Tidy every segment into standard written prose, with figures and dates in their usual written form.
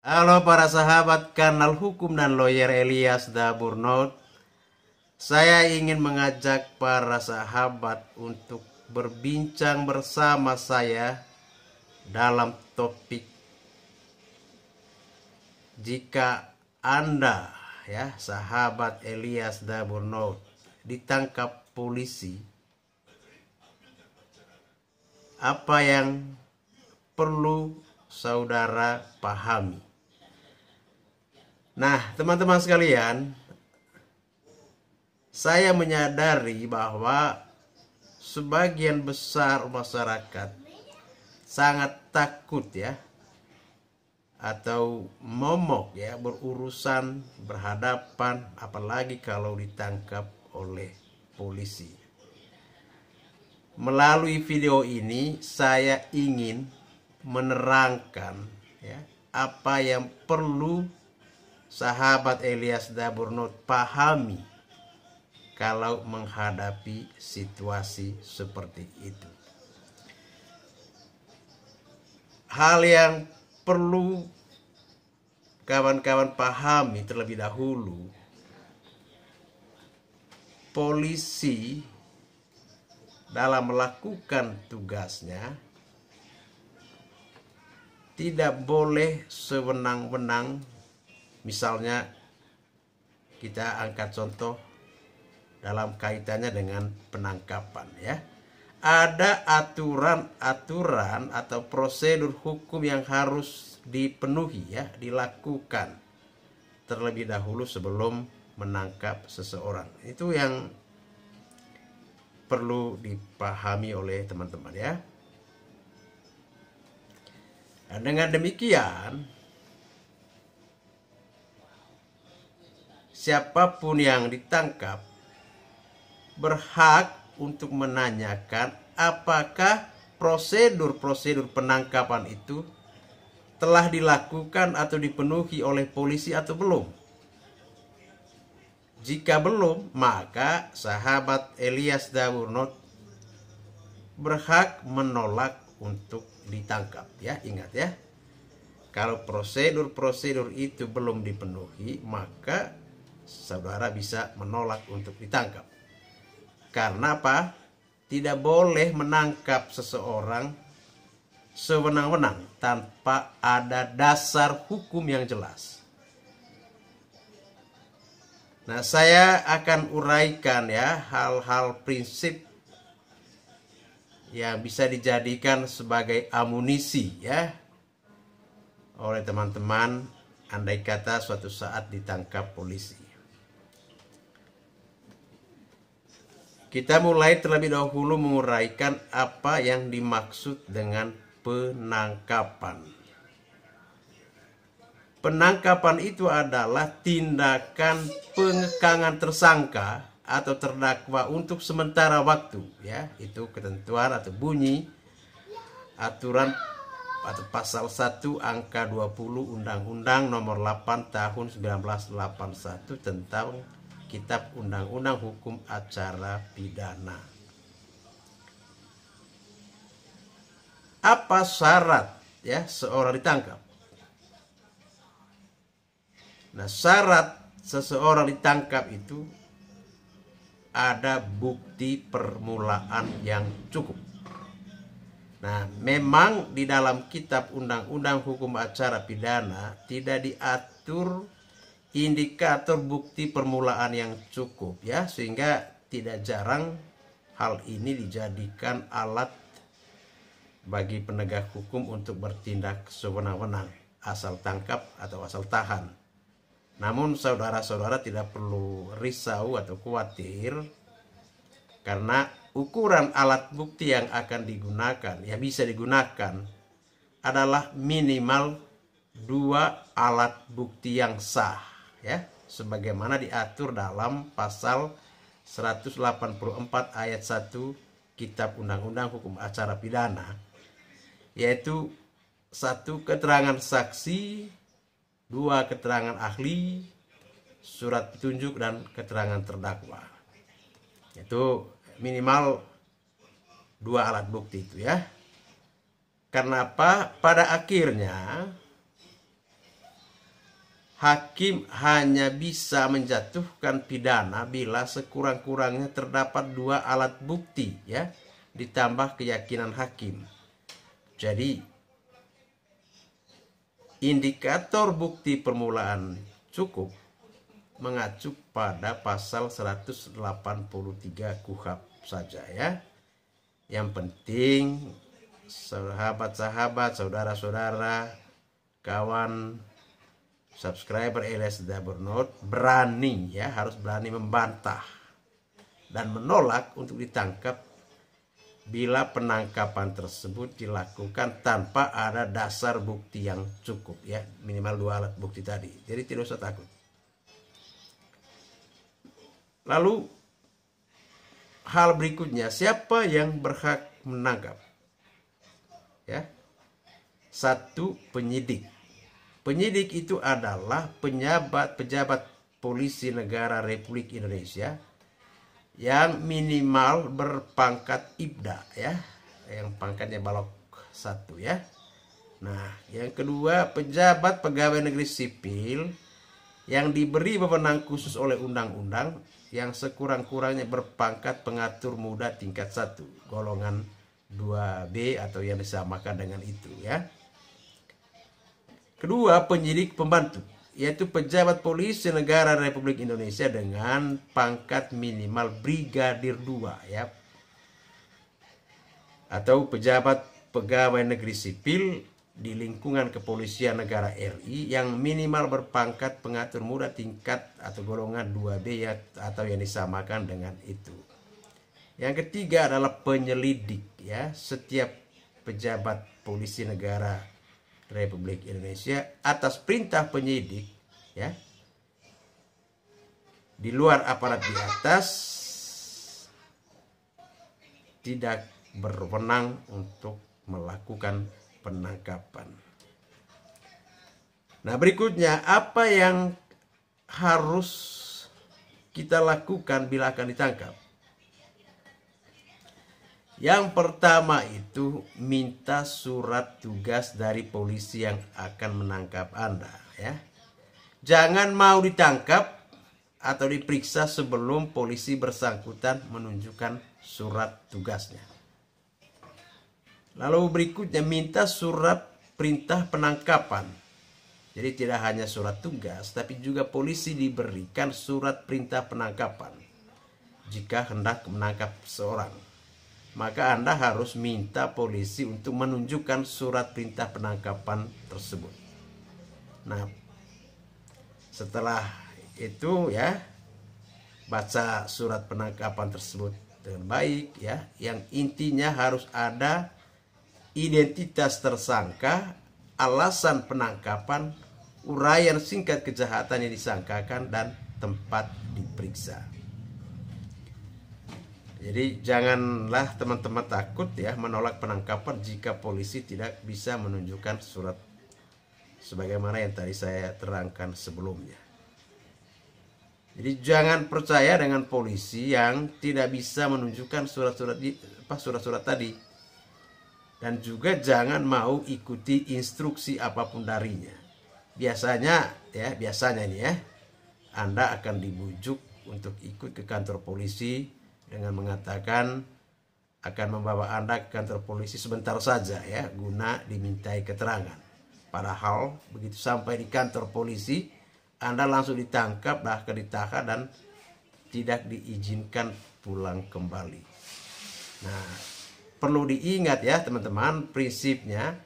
Halo para sahabat kanal hukum dan lawyer Elias Daburnaut. Saya ingin mengajak para sahabat untuk berbincang bersama saya dalam topik jika Anda sahabat Elias Daburnaut ditangkap polisi, apa yang perlu saudara pahami. Nah, teman-teman sekalian, saya menyadari bahwa sebagian besar masyarakat sangat takut atau momok berurusan berhadapan, apalagi kalau ditangkap oleh polisi. Melalui video ini saya ingin menerangkan apa yang perlu sahabat Elias Daburnaut pahami kalau menghadapi situasi seperti itu. Hal yang perlu kawan-kawan pahami terlebih dahulu, polisi dalam melakukan tugasnya tidak boleh sewenang-wenang. Misalnya kita angkat contoh dalam kaitannya dengan penangkapan Ada aturan-aturan atau prosedur hukum yang harus dipenuhi dilakukan terlebih dahulu sebelum menangkap seseorang. Itu yang perlu dipahami oleh teman-teman Nah, dengan demikian, siapapun yang ditangkap berhak untuk menanyakan apakah prosedur-prosedur penangkapan itu telah dilakukan atau dipenuhi oleh polisi atau belum. Jika belum, maka sahabat Elias Daburnaut berhak menolak untuk ditangkap Ingat kalau prosedur-prosedur itu belum dipenuhi, maka saudara bisa menolak untuk ditangkap. Karena apa? Tidak boleh menangkap seseorang sewenang-wenang tanpa ada dasar hukum yang jelas. Nah, saya akan uraikan hal-hal prinsip yang bisa dijadikan sebagai amunisi oleh teman-teman andai kata suatu saat ditangkap polisi. Kita mulai terlebih dahulu menguraikan apa yang dimaksud dengan penangkapan. Penangkapan itu adalah tindakan pengekangan tersangka atau terdakwa untuk sementara waktu Itu ketentuan atau bunyi aturan atau pasal 1 angka 20 Undang-Undang nomor 8 tahun 1981 tentang Kitab Undang-Undang Hukum Acara Pidana. Apa syarat seorang ditangkap? Nah, syarat seseorang ditangkap itu ada bukti permulaan yang cukup. Nah, memang di dalam Kitab Undang-Undang Hukum Acara Pidana tidak diatur indikator bukti permulaan yang cukup sehingga tidak jarang hal ini dijadikan alat bagi penegak hukum untuk bertindak sewenang-wenang, asal tangkap atau asal tahan. Namun saudara-saudara tidak perlu risau atau khawatir, karena ukuran alat bukti yang akan digunakan bisa digunakan adalah minimal 2 alat bukti yang sah sebagaimana diatur dalam pasal 184 ayat 1 Kitab Undang-Undang Hukum Acara Pidana, yaitu 1 keterangan saksi, 2 keterangan ahli, surat petunjuk, dan keterangan terdakwa. Itu minimal 2 alat bukti itu Karena apa? Pada akhirnya hakim hanya bisa menjatuhkan pidana bila sekurang-kurangnya terdapat 2 alat bukti, ya, ditambah keyakinan hakim. Jadi indikator bukti permulaan cukup mengacu pada pasal 183 KUHP saja, ya. Yang penting sahabat-sahabat, saudara-saudara, kawan subscriber Elias Daburnot berani, ya, harus berani membantah dan menolak untuk ditangkap bila penangkapan tersebut dilakukan tanpa ada dasar bukti yang cukup, ya, minimal 2 alat bukti tadi. Jadi tidak usah takut. Lalu hal berikutnya, siapa yang berhak menangkap? Ya. 1, penyidik. Penyidik itu adalah pejabat polisi negara Republik Indonesia yang minimal berpangkat Ibda, ya, yang pangkatnya balok 1, ya. Nah, yang kedua, pejabat pegawai negeri sipil yang diberi wewenang khusus oleh undang-undang yang sekurang-kurangnya berpangkat pengatur muda tingkat 1, golongan 2B atau yang disamakan dengan itu, ya. Kedua, penyidik pembantu, yaitu pejabat polisi negara Republik Indonesia dengan pangkat minimal brigadir 2, ya. Atau pejabat pegawai negeri sipil di lingkungan kepolisian negara RI yang minimal berpangkat pengatur muda tingkat atau golongan 2B, ya, atau yang disamakan dengan itu. Yang ketiga adalah penyelidik, ya. Setiap pejabat polisi negara Republik Indonesia atas perintah penyidik, ya, di luar aparat di atas tidak berwenang untuk melakukan penangkapan. Nah, berikutnya, apa yang harus kita lakukan bila akan ditangkap? Yang pertama itu minta surat tugas dari polisi yang akan menangkap Anda, ya. Jangan mau ditangkap atau diperiksa sebelum polisi bersangkutan menunjukkan surat tugasnya. Lalu berikutnya, minta surat perintah penangkapan. Jadi tidak hanya surat tugas, tapi juga polisi diberikan surat perintah penangkapan. Jika hendak menangkap seseorang, maka Anda harus minta polisi untuk menunjukkan surat perintah penangkapan tersebut. Nah, setelah itu, ya, baca surat penangkapan tersebut dengan baik, ya. Yang intinya harus ada identitas tersangka, alasan penangkapan, uraian singkat kejahatan yang disangkakan, dan tempat diperiksa. Jadi janganlah teman-teman takut, ya, menolak penangkapan jika polisi tidak bisa menunjukkan surat sebagaimana yang tadi saya terangkan sebelumnya. Jadi jangan percaya dengan polisi yang tidak bisa menunjukkan surat-surat tadi. Dan juga jangan mau ikuti instruksi apapun darinya. Biasanya ini, ya, Anda akan dibujuk untuk ikut ke kantor polisi dengan mengatakan akan membawa Anda ke kantor polisi sebentar saja, ya, guna dimintai keterangan. Padahal begitu sampai di kantor polisi, Anda langsung ditangkap, bahkan ditahan dan tidak diizinkan pulang kembali. Nah, perlu diingat, ya, teman-teman, prinsipnya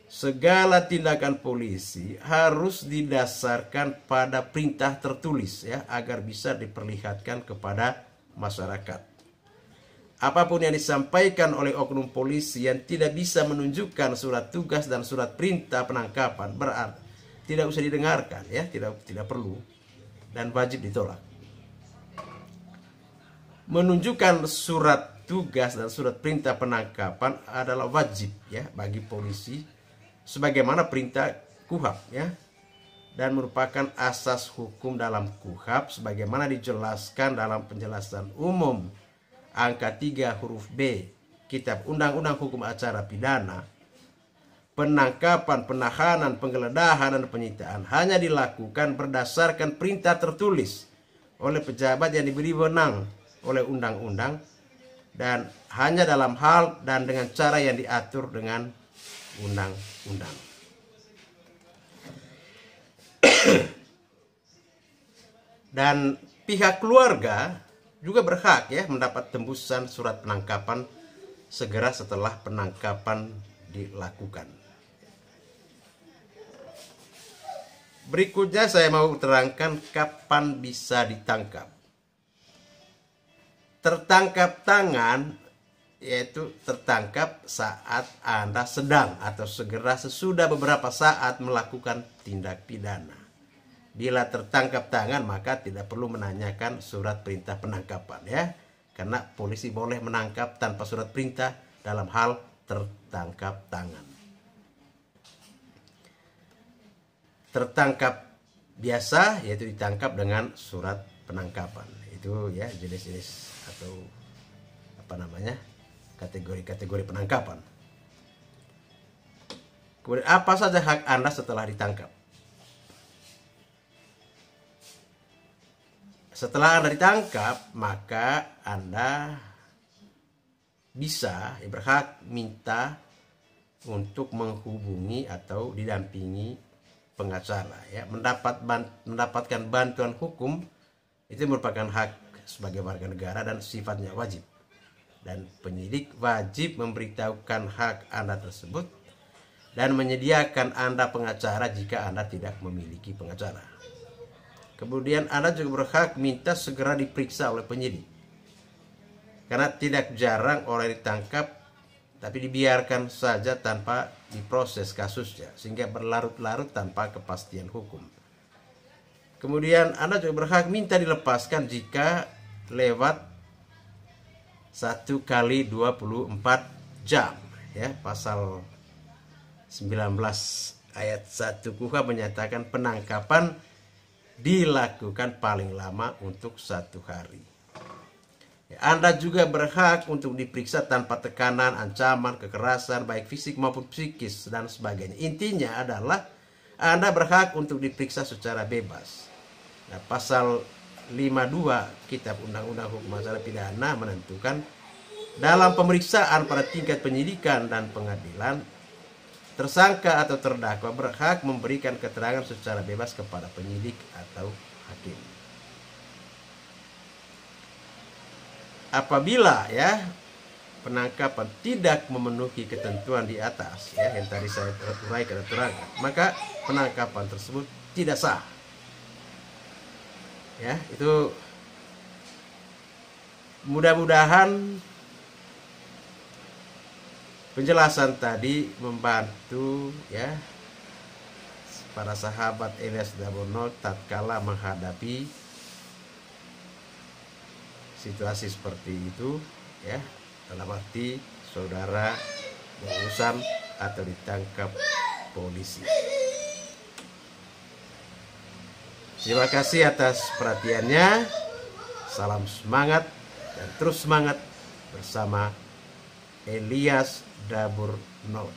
segala tindakan polisi harus didasarkan pada perintah tertulis, ya, agar bisa diperlihatkan kepada masyarakat. Apapun yang disampaikan oleh oknum polisi yang tidak bisa menunjukkan surat tugas dan surat perintah penangkapan berarti tidak usah didengarkan, ya, tidak perlu dan wajib ditolak. Menunjukkan surat tugas dan surat perintah penangkapan adalah wajib, ya, bagi polisi sebagaimana perintah KUHP, ya, dan merupakan asas hukum dalam KUHP sebagaimana dijelaskan dalam penjelasan umum angka 3 huruf B Kitab Undang-Undang Hukum Acara Pidana penangkapan, penahanan, penggeledahan, dan penyitaan hanya dilakukan berdasarkan perintah tertulis oleh pejabat yang diberi wewenang oleh undang-undang dan hanya dalam hal dan dengan cara yang diatur dengan undang-undang. Dan pihak keluarga juga berhak ya mendapat tembusan surat penangkapan segera setelah penangkapan dilakukan. Berikutnya saya mau terangkan kapan bisa ditangkap. Tertangkap tangan yaitu tertangkap saat Anda sedang atau segera sesudah beberapa saat melakukan tindak pidana. Bila tertangkap tangan maka tidak perlu menanyakan surat perintah penangkapan ya. Karena polisi boleh menangkap tanpa surat perintah dalam hal tertangkap tangan. Tertangkap biasa yaitu ditangkap dengan surat penangkapan. Itu ya jenis-jenis atau kategori-kategori penangkapan. Kemudian apa saja hak Anda setelah ditangkap? Setelah Anda ditangkap, maka Anda bisa berhak minta untuk menghubungi atau didampingi pengacara ya, mendapatkan bantuan hukum itu merupakan hak sebagai warga negara dan sifatnya wajib. Dan penyidik wajib memberitahukan hak Anda tersebut dan menyediakan Anda pengacara jika Anda tidak memiliki pengacara. Kemudian Anda juga berhak minta segera diperiksa oleh penyidik. Karena tidak jarang orang ditangkap tapi dibiarkan saja tanpa diproses kasusnya sehingga berlarut-larut tanpa kepastian hukum. Kemudian Anda juga berhak minta dilepaskan jika lewat 1 kali 24 jam ya, pasal 19 ayat 1 KUHP menyatakan penangkapan dilakukan paling lama untuk 1 hari. Anda juga berhak untuk diperiksa tanpa tekanan, ancaman, kekerasan, baik fisik maupun psikis, dan sebagainya. Intinya adalah Anda berhak untuk diperiksa secara bebas. Nah, pasal 52 Kitab Undang-Undang Hukum Acara Pidana menentukan dalam pemeriksaan pada tingkat penyidikan dan pengadilan, tersangka atau terdakwa berhak memberikan keterangan secara bebas kepada penyidik atau hakim. Apabila ya penangkapan tidak memenuhi ketentuan di atas ya yang tadi saya uraikan dan terangkan, maka penangkapan tersebut tidak sah. Ya, itu mudah-mudahan penjelasan tadi membantu ya para sahabat Elias Daburnot tatkala menghadapi situasi seperti itu ya, dalam arti saudara berurusan atau ditangkap polisi. Terima kasih atas perhatiannya. Salam semangat dan terus semangat bersama Elias Daburnot.